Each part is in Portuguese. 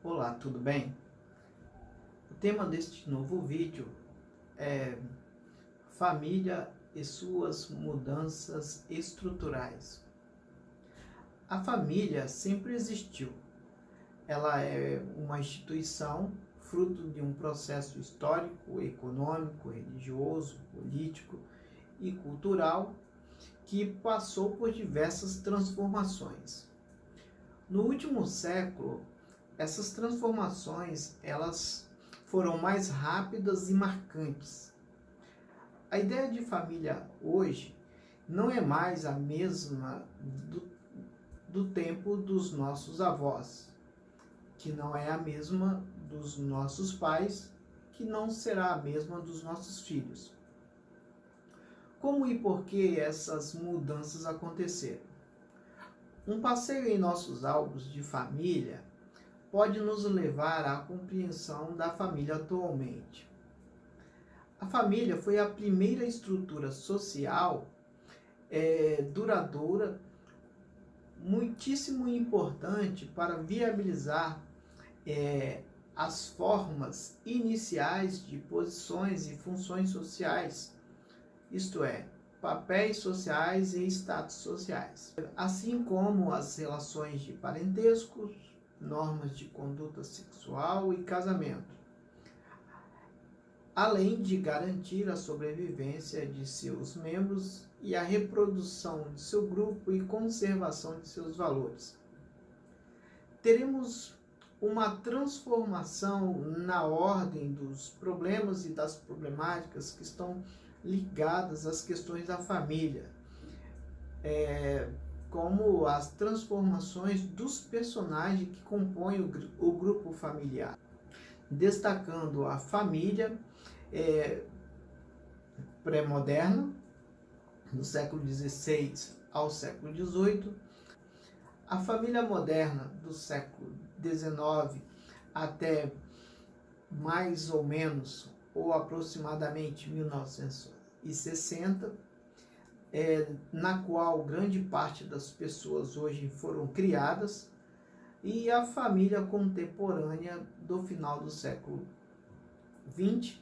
Olá, tudo bem? O tema deste novo vídeo é família e suas mudanças estruturais. A família sempre existiu. Ela é uma instituição fruto de um processo histórico, econômico, religioso, político e cultural que passou por diversas transformações. No último século, essas transformações elas foram mais rápidas e marcantes. A ideia de família hoje não é mais a mesma do tempo dos nossos avós, que não é a mesma dos nossos pais, que não será a mesma dos nossos filhos. Como e por que essas mudanças aconteceram? Um passeio em nossos álbuns de família pode nos levar à compreensão da família atualmente. A família foi a primeira estrutura social duradoura, muitíssimo importante para viabilizar as formas iniciais de posições e funções sociais, isto é, papéis sociais e status sociais, assim como as relações de parentesco, normas de conduta sexual e casamento, além de garantir a sobrevivência de seus membros e a reprodução de seu grupo e conservação de seus valores. Teremos uma transformação na ordem dos problemas e das problemáticas que estão ligadas às questões da família, como as transformações dos personagens que compõem o grupo familiar, destacando a família pré-moderna, do século XVI ao século XVIII, a família moderna do século XIX até mais ou menos ou aproximadamente 1960, na qual grande parte das pessoas hoje foram criadas, e a família contemporânea do final do século XX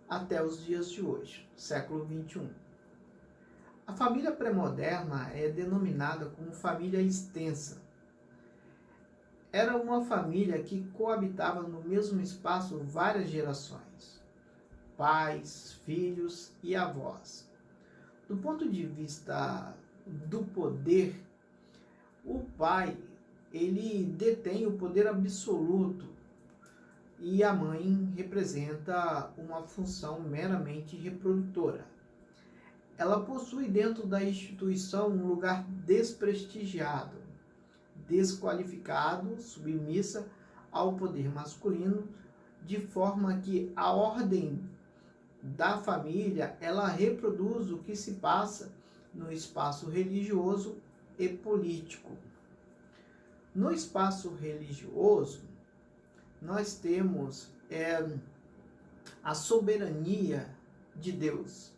até os dias de hoje, século XXI. A família pré-moderna é denominada como família extensa. Era uma família que coabitava no mesmo espaço várias gerações, pais, filhos e avós. Do ponto de vista do poder, o pai, ele detém o poder absoluto e a mãe representa uma função meramente reprodutora. Ela possui dentro da instituição um lugar desprestigiado, desqualificado, submissa ao poder masculino, de forma que a ordem da família ela reproduz o que se passa no espaço religioso e político. No espaço religioso, nós temos a soberania de Deus.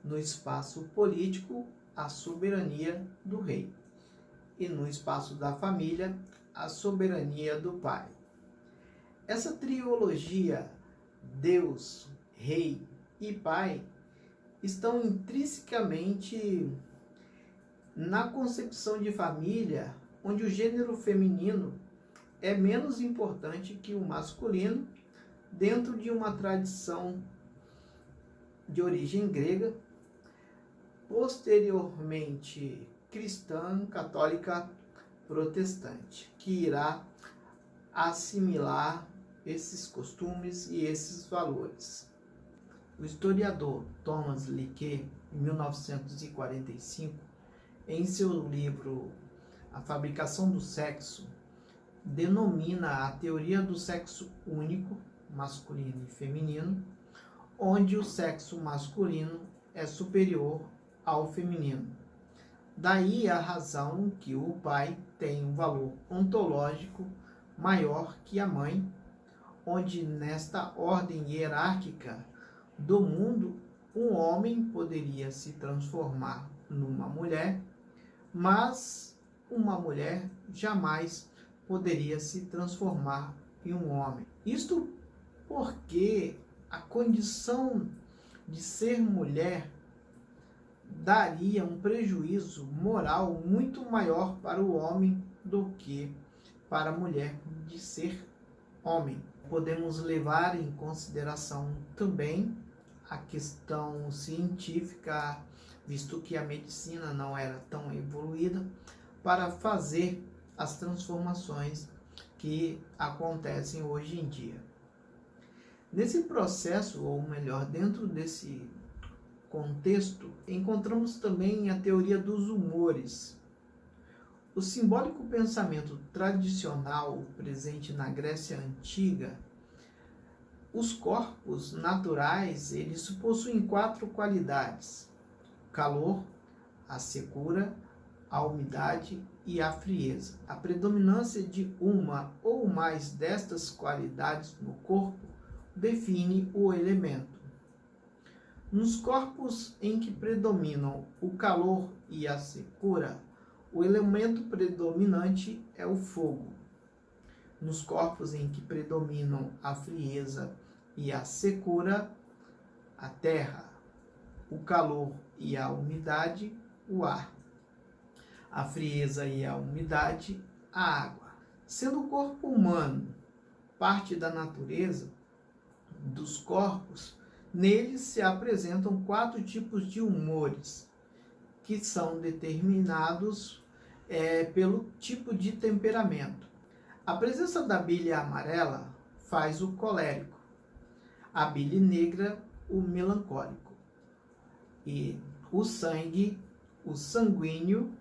No espaço político, a soberania do rei. E no espaço da família, a soberania do pai. Essa trilogia, Deus, Rei e Pai, estão intrinsecamente na concepção de família, onde o gênero feminino é menos importante que o masculino, dentro de uma tradição de origem grega, posteriormente cristã, católica, protestante, que irá assimilar esses costumes e esses valores. O historiador Thomas Lequet, em 1945, em seu livro A Fabricação do Sexo, denomina a teoria do sexo único, masculino e feminino, onde o sexo masculino é superior ao feminino. Daí a razão que o pai tem um valor ontológico maior que a mãe, onde nesta ordem hierárquica do mundo, um homem poderia se transformar numa mulher, mas uma mulher jamais poderia se transformar em um homem. Isto porque a condição de ser mulher daria um prejuízo moral muito maior para o homem do que para a mulher de ser homem. Podemos levar em consideração também a questão científica, visto que a medicina não era tão evoluída para fazer as transformações que acontecem hoje em dia. Nesse processo, ou melhor, dentro desse contexto, encontramos também a teoria dos humores. O simbólico pensamento tradicional presente na Grécia Antiga, os corpos naturais, eles possuem 4 qualidades: o calor, a secura, a umidade e a frieza. A predominância de uma ou mais destas qualidades no corpo define o elemento. Nos corpos em que predominam o calor e a secura, o elemento predominante é o fogo. Nos corpos em que predominam a frieza e a secura, a terra. O calor e a umidade, o ar. A frieza e a umidade, a água. Sendo o corpo humano parte da natureza dos corpos, neles se apresentam 4 tipos de humores, que são determinados pelo tipo de temperamento. A presença da bile amarela faz o colérico, a bile negra, o melancólico, e o sangue, o sanguíneo,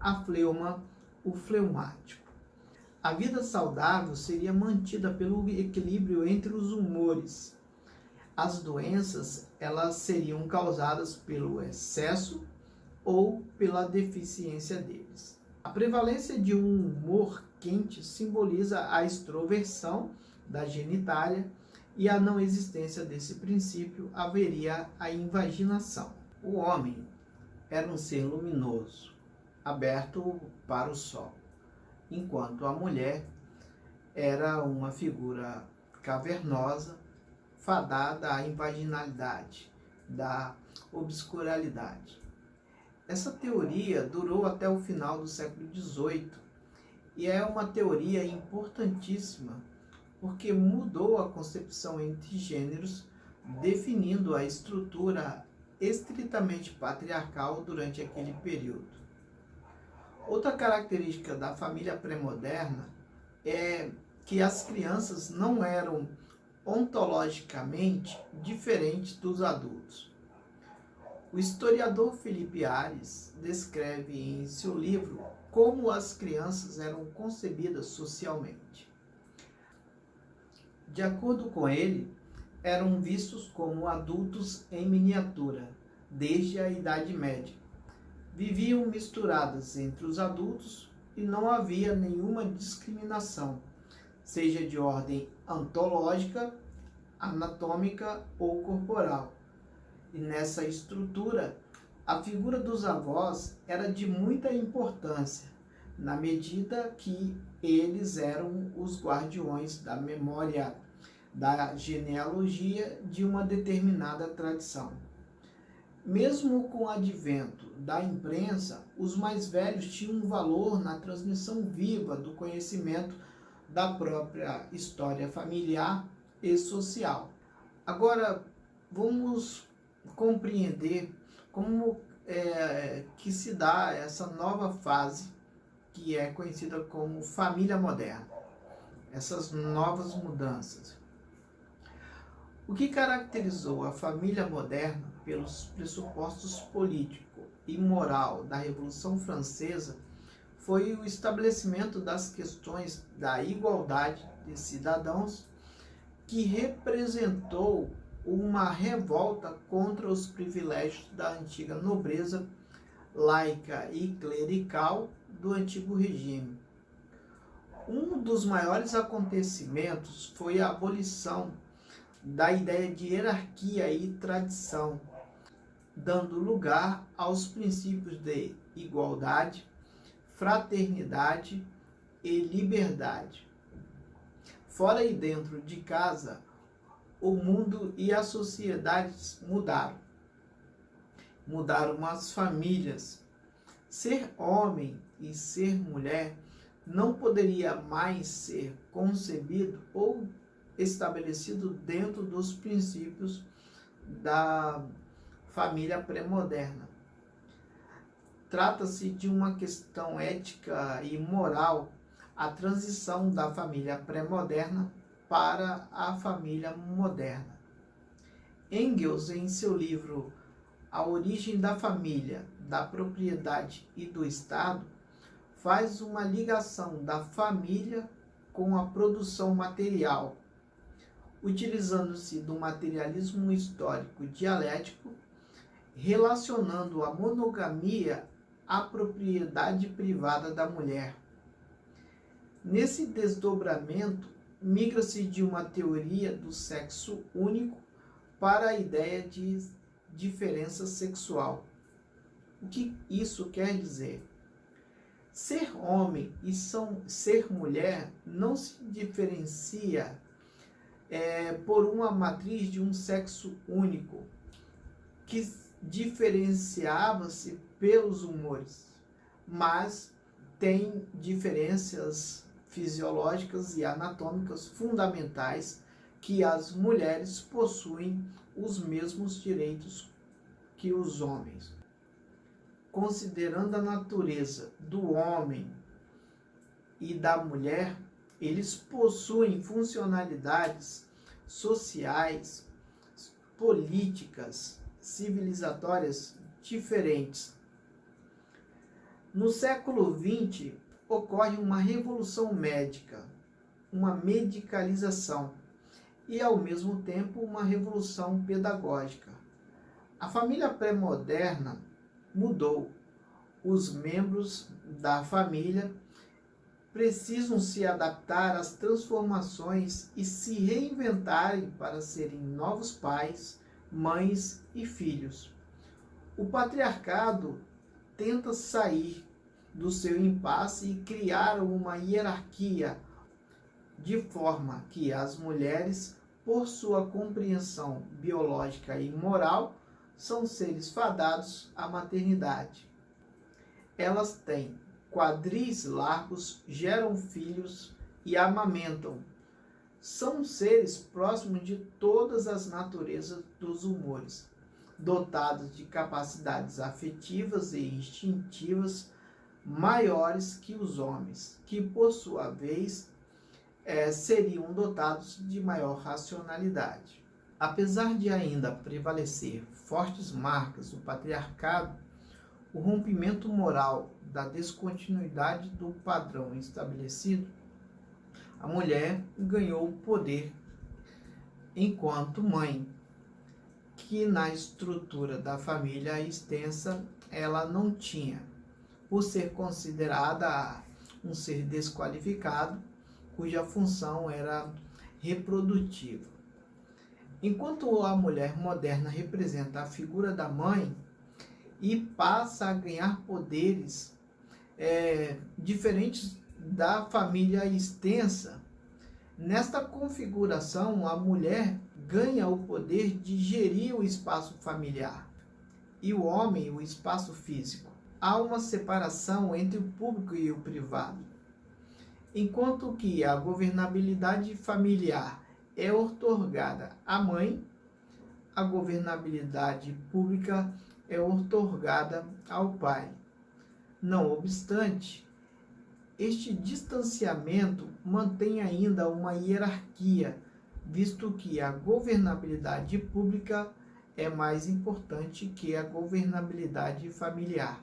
a fleuma, o fleumático. A vida saudável seria mantida pelo equilíbrio entre os humores. As doenças, elas seriam causadas pelo excesso ou pela deficiência deles. A prevalência de um humor quente simboliza a extroversão da genitália, e a não existência desse princípio haveria a invaginação. O homem era um ser luminoso, aberto para o sol, enquanto a mulher era uma figura cavernosa, fadada à invaginalidade, da obscuralidade. Essa teoria durou até o final do século XVIII e é uma teoria importantíssima porque mudou a concepção entre gêneros, definindo a estrutura estritamente patriarcal durante aquele período. Outra característica da família pré-moderna é que as crianças não eram ontologicamente diferentes dos adultos. O historiador Felipe Ares descreve em seu livro como as crianças eram concebidas socialmente. De acordo com ele, eram vistos como adultos em miniatura, desde a Idade Média. Viviam misturadas entre os adultos e não havia nenhuma discriminação, seja de ordem ontológica, anatômica ou corporal. E nessa estrutura, a figura dos avós era de muita importância, na medida que eles eram os guardiões da memória da genealogia de uma determinada tradição. Mesmo com o advento da imprensa, os mais velhos tinham um valor na transmissão viva do conhecimento da própria história familiar e social. Agora, vamos compreender como que se dá essa nova fase que é conhecida como família moderna, essas novas mudanças. O que caracterizou a família moderna pelos pressupostos político e moral da Revolução Francesa foi o estabelecimento das questões da igualdade de cidadãos, que representou uma revolta contra os privilégios da antiga nobreza laica e clerical do antigo regime. Um dos maiores acontecimentos foi a abolição da ideia de hierarquia e tradição, dando lugar aos princípios de igualdade, fraternidade e liberdade. Fora e dentro de casa, o mundo e as sociedades mudaram. Mudaram as famílias. Ser homem e ser mulher não poderia mais ser concebido ou estabelecido dentro dos princípios da família pré-moderna. Trata-se de uma questão ética e moral, a transição da família pré-moderna para a família moderna. Engels, em seu livro A Origem da Família, da Propriedade e do Estado, faz uma ligação da família com a produção material, utilizando-se do materialismo histórico dialético, relacionando a monogamia à propriedade privada da mulher. Nesse desdobramento, migra-se de uma teoria do sexo único para a ideia de diferença sexual. O que isso quer dizer? Ser homem e ser mulher não se diferencia por uma matriz de um sexo único, que diferenciava-se pelos humores, mas tem diferenças fisiológicas e anatômicas fundamentais que as mulheres possuem os mesmos direitos que os homens. Considerando a natureza do homem e da mulher, eles possuem funcionalidades sociais, políticas, civilizatórias diferentes. No século XX, ocorre uma revolução médica, uma medicalização e, ao mesmo tempo, uma revolução pedagógica. A família pré-moderna mudou. Os membros da família precisam se adaptar às transformações e se reinventarem para serem novos pais, mães e filhos. O patriarcado tenta sair do seu impasse e criar uma hierarquia, de forma que as mulheres, por sua compreensão biológica e moral, são seres fadados à maternidade. Elas têm quadris largos, geram filhos e amamentam. São seres próximos de todas as naturezas dos humores, dotados de capacidades afetivas e instintivas maiores que os homens, que por sua vez seriam dotados de maior racionalidade. Apesar de ainda prevalecer fortes marcas do patriarcado, o rompimento moral da descontinuidade do padrão estabelecido, a mulher ganhou poder enquanto mãe, que na estrutura da família extensa ela não tinha, por ser considerada um ser desqualificado, cuja função era reprodutiva. Enquanto a mulher moderna representa a figura da mãe e passa a ganhar poderes diferentes da família extensa, nesta configuração a mulher ganha o poder de gerir o espaço familiar e o homem o espaço físico. Há uma separação entre o público e o privado. Enquanto que a governabilidade familiar é outorgada à mãe, a governabilidade pública é outorgada ao pai. Não obstante, este distanciamento mantém ainda uma hierarquia, visto que a governabilidade pública é mais importante que a governabilidade familiar.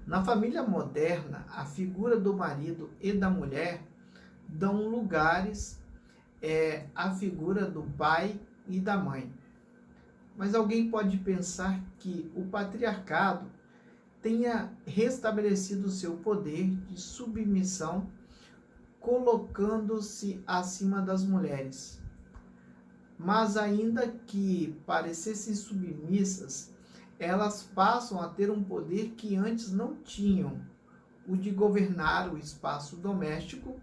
Na família moderna, a figura do marido e da mulher dão lugares à figura do pai e da mãe. Mas alguém pode pensar que o patriarcado tenha restabelecido seu poder de submissão, colocando-se acima das mulheres. Mas ainda que parecessem submissas, elas passam a ter um poder que antes não tinham, o de governar o espaço doméstico,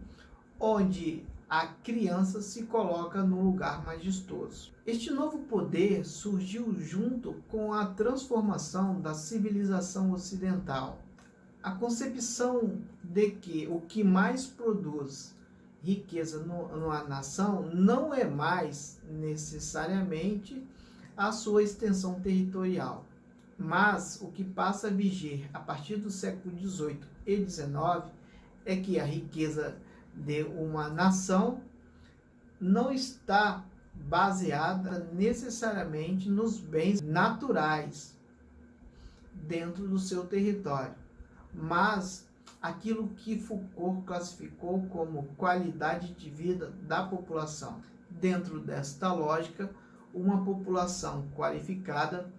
onde a criança se coloca no lugar majestoso. Este novo poder surgiu junto com a transformação da civilização ocidental. A concepção de que o que mais produz riqueza numa nação não é mais necessariamente a sua extensão territorial, mas o que passa a viger a partir do século XVIII e XIX é que a riqueza de uma nação não está baseada necessariamente nos bens naturais dentro do seu território, mas aquilo que Foucault classificou como qualidade de vida da população. Dentro desta lógica, uma população qualificada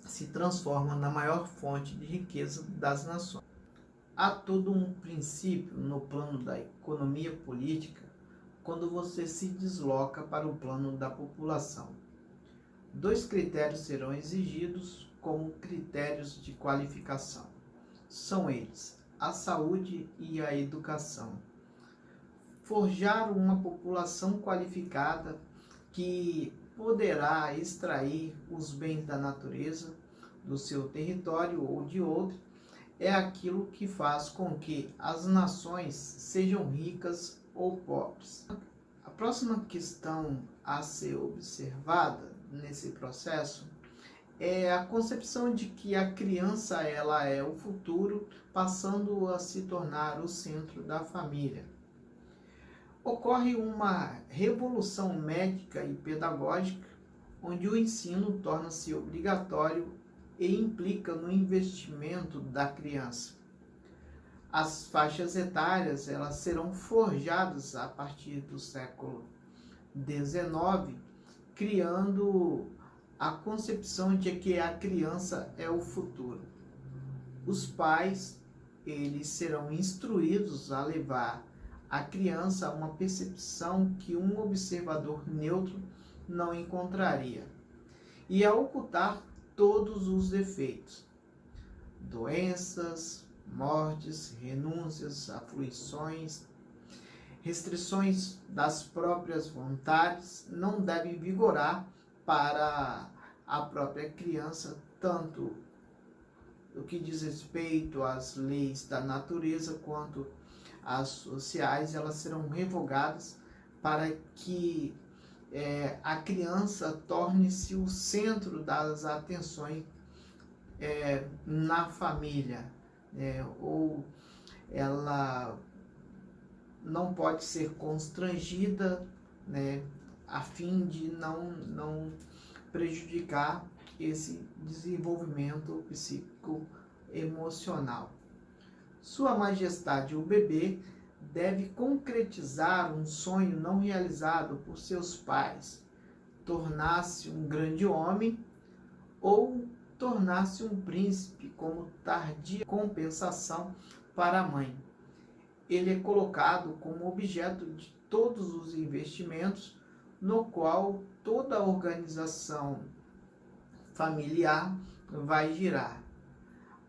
se transforma na maior fonte de riqueza das nações. Há todo um princípio no plano da economia política quando você se desloca para o plano da população. Dois critérios serão exigidos como critérios de qualificação. São eles: a saúde e a educação. Forjar uma população qualificada que poderá extrair os bens da natureza, do seu território ou de outro, é aquilo que faz com que as nações sejam ricas ou pobres. A próxima questão a ser observada nesse processo é a concepção de que a criança ela é o futuro, passando a se tornar o centro da família. Ocorre uma revolução médica e pedagógica, onde o ensino torna-se obrigatório e implica no investimento da criança. As faixas etárias elas serão forjadas a partir do século XIX, criando a concepção de que a criança é o futuro. Os pais eles serão instruídos a levar a criança a uma percepção que um observador neutro não encontraria, e a ocultar todos os defeitos, doenças, mortes, renúncias, aflições, restrições das próprias vontades não devem vigorar para a própria criança, tanto o que diz respeito às leis da natureza quanto às sociais, elas serão revogadas para que a criança torne-se o centro das atenções na família, ou ela não pode ser constrangida, a fim de não prejudicar esse desenvolvimento psicoemocional. Sua Majestade, o bebê, deve concretizar um sonho não realizado por seus pais, tornar-se um grande homem ou tornar-se um príncipe como tardia compensação para a mãe. Ele é colocado como objeto de todos os investimentos, no qual toda a organização familiar vai girar.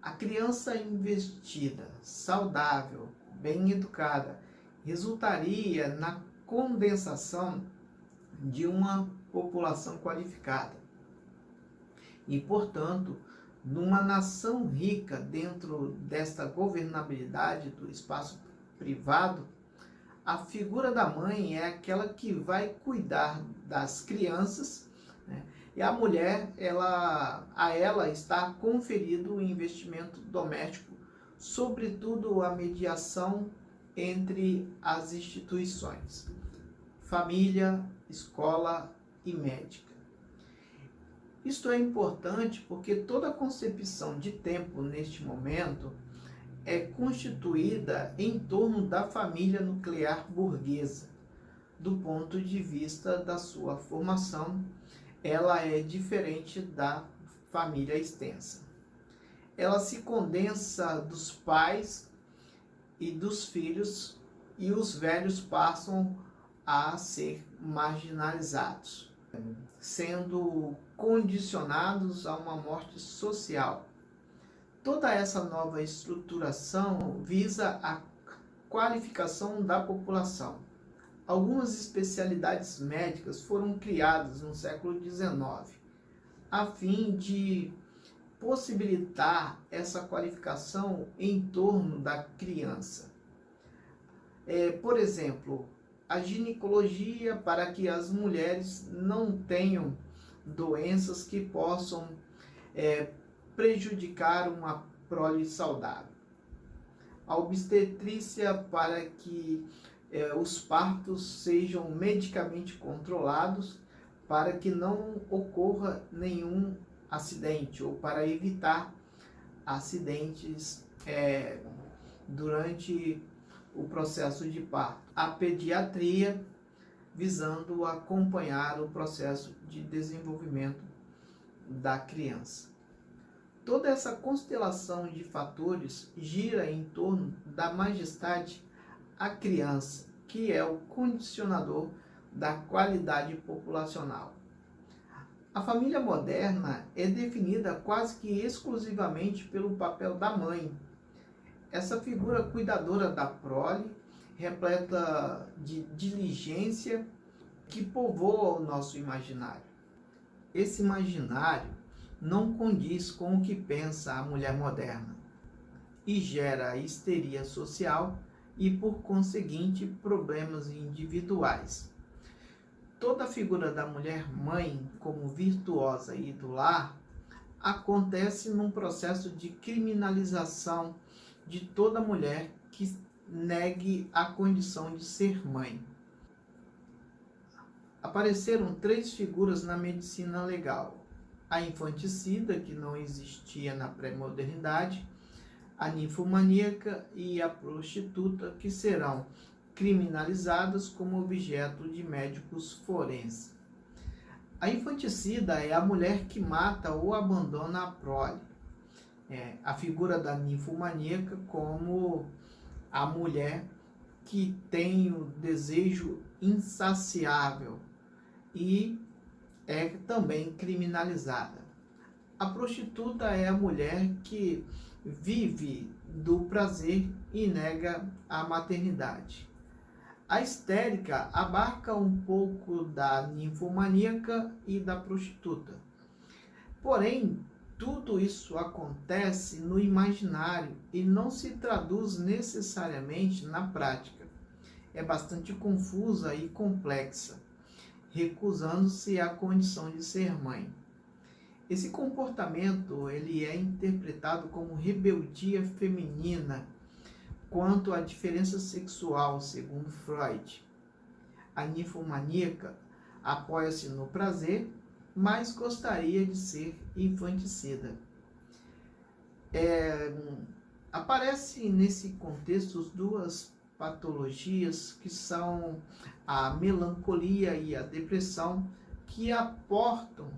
A criança investida, saudável, bem educada, resultaria na condensação de uma população qualificada. E, portanto, numa nação rica dentro desta governabilidade do espaço privado, a figura da mãe é aquela que vai cuidar das crianças, e a mulher, a ela está conferido o investimento doméstico, sobretudo a mediação entre as instituições, família, escola e médica. Isto é importante porque toda a concepção de tempo neste momento é constituída em torno da família nuclear burguesa. Do ponto de vista da sua formação, ela é diferente da família extensa. Ela se condensa dos pais e dos filhos, e os velhos passam a ser marginalizados, sendo condicionados a uma morte social. Toda essa nova estruturação visa a qualificação da população. Algumas especialidades médicas foram criadas no século XIX, a fim de possibilitar essa qualificação em torno da criança. Por exemplo, a ginecologia, para que as mulheres não tenham doenças que possam prejudicar uma prole saudável. A obstetrícia, para que os partos sejam medicamente controlados, para que não ocorra nenhum acidente, ou para evitar acidentes durante o processo de parto. A pediatria, visando acompanhar o processo de desenvolvimento da criança. Toda essa constelação de fatores gira em torno da majestade à criança, que é o condicionador da qualidade populacional. A família moderna é definida quase que exclusivamente pelo papel da mãe. Essa figura cuidadora da prole, repleta de diligência, que povoa o nosso imaginário. Esse imaginário não condiz com o que pensa a mulher moderna e gera histeria social e, por conseguinte, problemas individuais. Toda a figura da mulher mãe como virtuosa e do lar acontece num processo de criminalização de toda mulher que negue a condição de ser mãe. Apareceram 3 figuras na medicina legal: a infanticida, que não existia na pré-modernidade, a ninfomaníaca e a prostituta, que serão criminalizadas como objeto de médicos forenses. A infanticida é a mulher que mata ou abandona a prole. A figura da ninfomaníaca como a mulher que tem o desejo insaciável e é também criminalizada. A prostituta é a mulher que vive do prazer e nega a maternidade. A histérica abarca um pouco da ninfomaníaca e da prostituta. Porém, tudo isso acontece no imaginário e não se traduz necessariamente na prática. É bastante confusa e complexa, recusando-se à condição de ser mãe. Esse comportamento ele é interpretado como rebeldia feminina quanto à diferença sexual, segundo Freud. A ninfomaníaca apoia-se no prazer, mas gostaria de ser infanticida. Aparecem nesse contexto 2 patologias que são a melancolia e a depressão, que aportam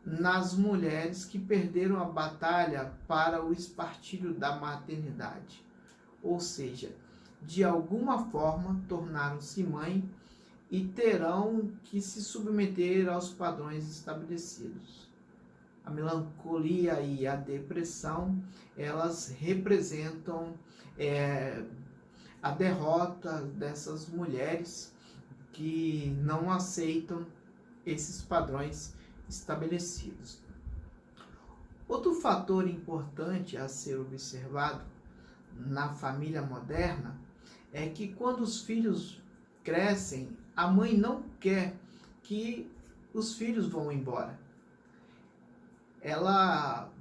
nas mulheres que perderam a batalha para o espartilho da maternidade, ou seja, de alguma forma tornaram-se mãe e terão que se submeter aos padrões estabelecidos. A melancolia e a depressão, elas representam a derrota dessas mulheres que não aceitam esses padrões estabelecidos. Outro fator importante a ser observado na família moderna é que quando os filhos crescem, a mãe não quer que os filhos vão embora. Ela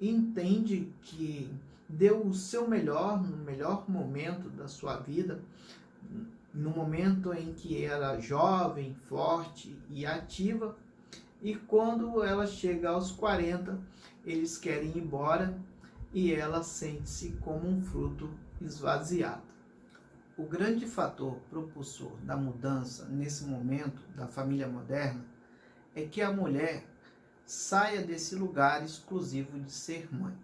entende que deu o seu melhor no melhor momento da sua vida, no momento em que era jovem, forte e ativa, e quando ela chega aos 40, eles querem ir embora e ela sente-se como um fruto esvaziado. O grande fator propulsor da mudança nesse momento da família moderna é que a mulher saia desse lugar exclusivo de ser mãe.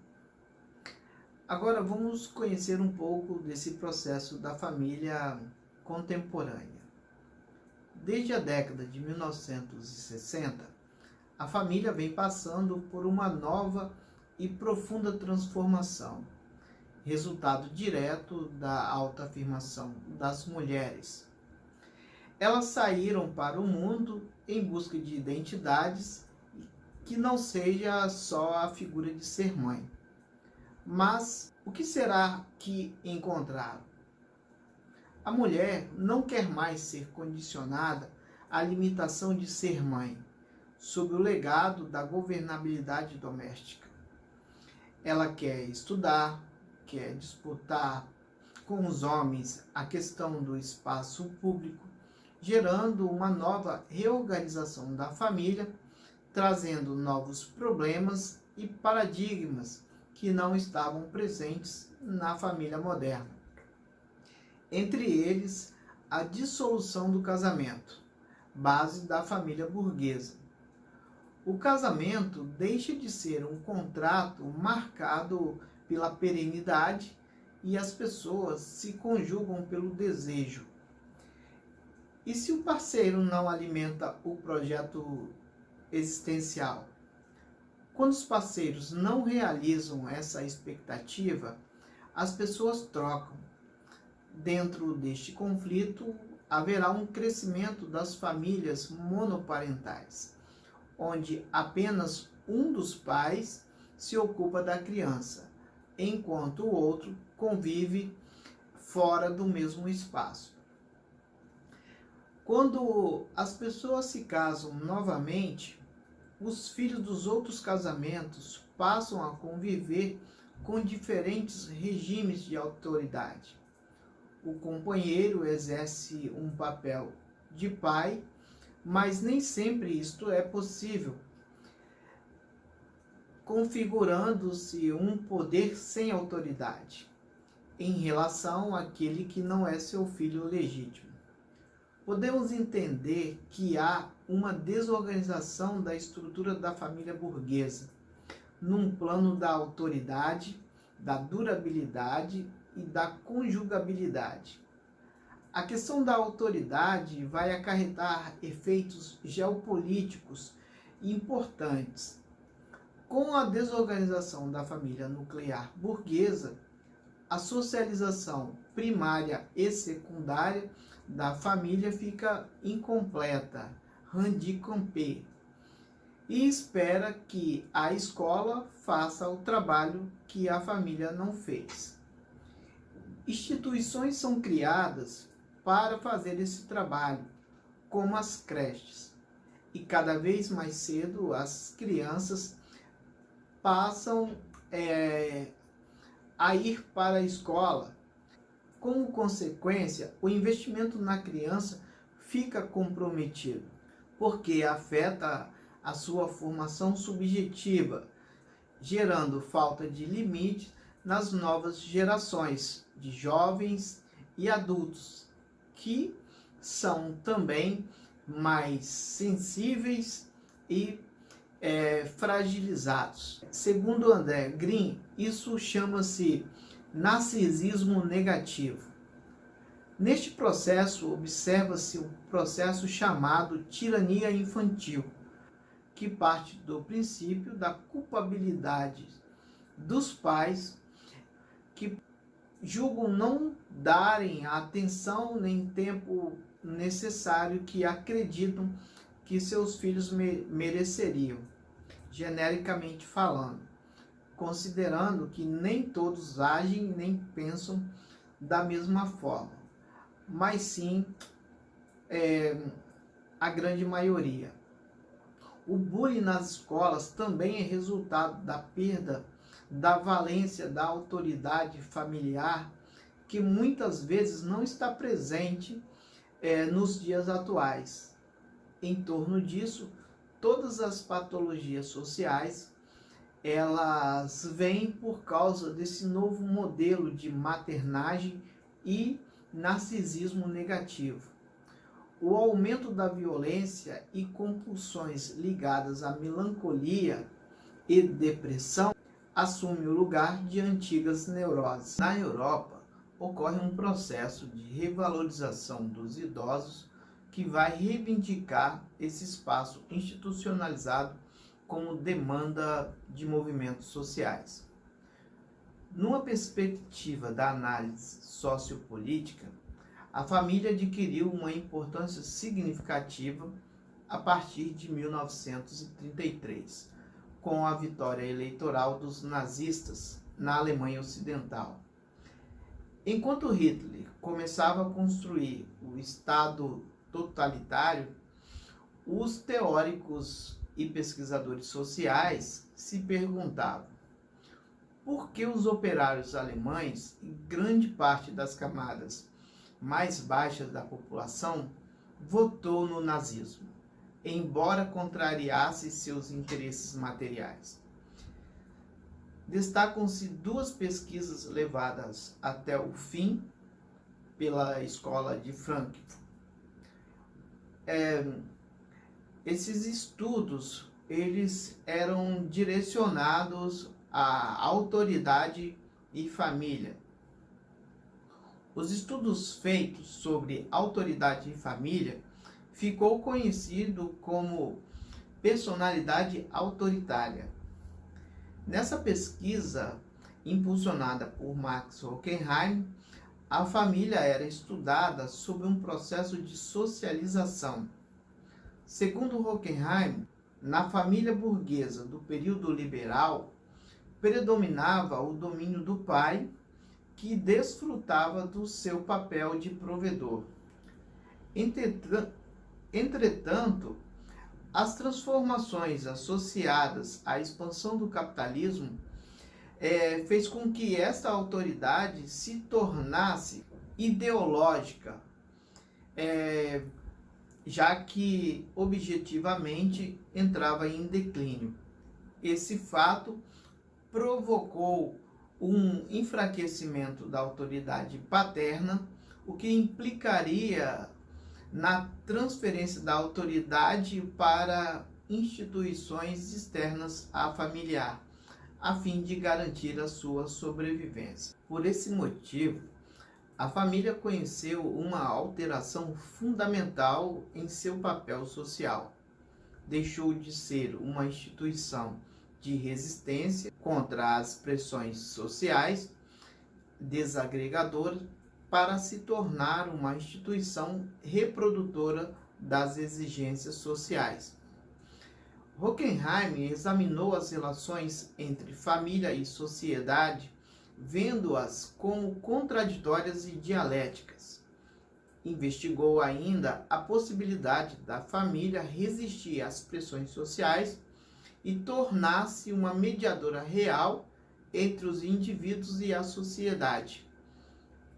Agora vamos conhecer um pouco desse processo da família contemporânea. Desde a década de 1960, a família vem passando por uma nova e profunda transformação, resultado direto da autoafirmação das mulheres. Elas saíram para o mundo em busca de identidades que não seja só a figura de ser mãe. Mas o que será que encontraram? A mulher não quer mais ser condicionada à limitação de ser mãe, sob o legado da governabilidade doméstica. Ela quer estudar, quer disputar com os homens a questão do espaço público, gerando uma nova reorganização da família, trazendo novos problemas e paradigmas que não estavam presentes na família moderna. Entre eles, a dissolução do casamento, base da família burguesa. O casamento deixa de ser um contrato marcado pela perenidade e as pessoas se conjugam pelo desejo. E se o parceiro não alimenta o projeto existencial? Quando os parceiros não realizam essa expectativa, as pessoas trocam. Dentro deste conflito, haverá um crescimento das famílias monoparentais, onde apenas um dos pais se ocupa da criança, enquanto o outro convive fora do mesmo espaço. Quando as pessoas se casam novamente, os filhos dos outros casamentos passam a conviver com diferentes regimes de autoridade. O companheiro exerce um papel de pai, mas nem sempre isto é possível, configurando-se um poder sem autoridade em relação àquele que não é seu filho legítimo. Podemos entender que há uma desorganização da estrutura da família burguesa, num plano da autoridade, da durabilidade e da conjugabilidade. A questão da autoridade vai acarretar efeitos geopolíticos importantes. Com a desorganização da família nuclear burguesa, a socialização primária e secundária da família fica incompleta, handicapée, e espera que a escola faça o trabalho que a família não fez. Instituições são criadas para fazer esse trabalho, como as creches, e cada vez mais cedo as crianças passam a ir para a escola. Como consequência, o investimento na criança fica comprometido, porque afeta a sua formação subjetiva, gerando falta de limite nas novas gerações de jovens e adultos, que são também mais sensíveis e fragilizados. Segundo André Green, isso chama-se narcisismo negativo. Neste processo, observa-se o processo chamado tirania infantil, que parte do princípio da culpabilidade dos pais que julgam não darem a atenção nem tempo necessário que acreditam que seus filhos mereceriam, genericamente falando, considerando que nem todos agem nem pensam da mesma forma, mas sim a grande maioria. O bullying nas escolas também é resultado da perda da valência da autoridade familiar, que muitas vezes não está presente nos dias atuais. Em torno disso, todas as patologias sociais, elas vêm por causa desse novo modelo de maternagem e narcisismo negativo. O aumento da violência e compulsões ligadas à melancolia e depressão assume o lugar de antigas neuroses. Na Europa, ocorre um processo de revalorização dos idosos que vai reivindicar esse espaço institucionalizado como demanda de movimentos sociais. Numa perspectiva da análise sociopolítica, a família adquiriu uma importância significativa a partir de 1933, com a vitória eleitoral dos nazistas na Alemanha Ocidental. Enquanto Hitler começava a construir o Estado totalitário, os teóricos e pesquisadores sociais se perguntavam por que os operários alemães e grande parte das camadas mais baixas da população votou no nazismo, embora contrariasse seus interesses materiais. Destacam-se duas pesquisas levadas até o fim pela Escola de Frankfurt. Esses estudos eles eram direcionados à autoridade e família. Os estudos feitos sobre autoridade e família ficou conhecido como personalidade autoritária. Nessa pesquisa, impulsionada por Max Horkheim, a família era estudada sob um processo de socialização. Segundo Horkheim, na família burguesa do período liberal, predominava o domínio do pai, que desfrutava do seu papel de provedor. Entretanto, as transformações associadas à expansão do capitalismo fez com que esta autoridade se tornasse ideológica, já que objetivamente entrava em declínio. Esse fato provocou um enfraquecimento da autoridade paterna, o que implicaria na transferência da autoridade para instituições externas à familiar, a fim de garantir a sua sobrevivência. Por esse motivo, a família conheceu uma alteração fundamental em seu papel social. Deixou de ser uma instituição de resistência contra as pressões sociais desagregadoras para se tornar uma instituição reprodutora das exigências sociais. Horkheim examinou as relações entre família e sociedade, vendo-as como contraditórias e dialéticas. Investigou ainda a possibilidade da família resistir às pressões sociais e tornar-se uma mediadora real entre os indivíduos e a sociedade.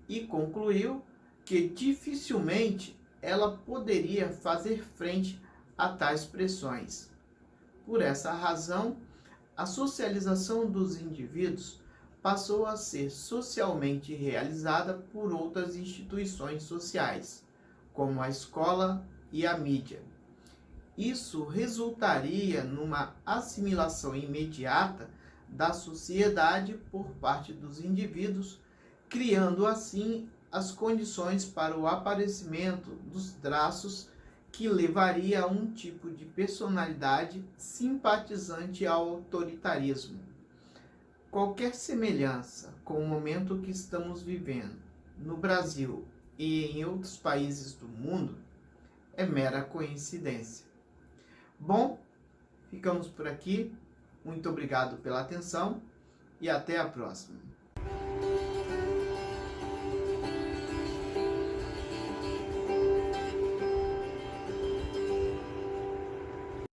E concluiu que dificilmente ela poderia fazer frente a tais pressões. Por essa razão, a socialização dos indivíduos passou a ser socialmente realizada por outras instituições sociais, como a escola e a mídia. Isso resultaria numa assimilação imediata da sociedade por parte dos indivíduos, criando assim as condições para o aparecimento dos traços que levaria a um tipo de personalidade simpatizante ao autoritarismo. Qualquer semelhança com o momento que estamos vivendo no Brasil e em outros países do mundo é mera coincidência. Bom, ficamos por aqui. Muito obrigado pela atenção e até a próxima.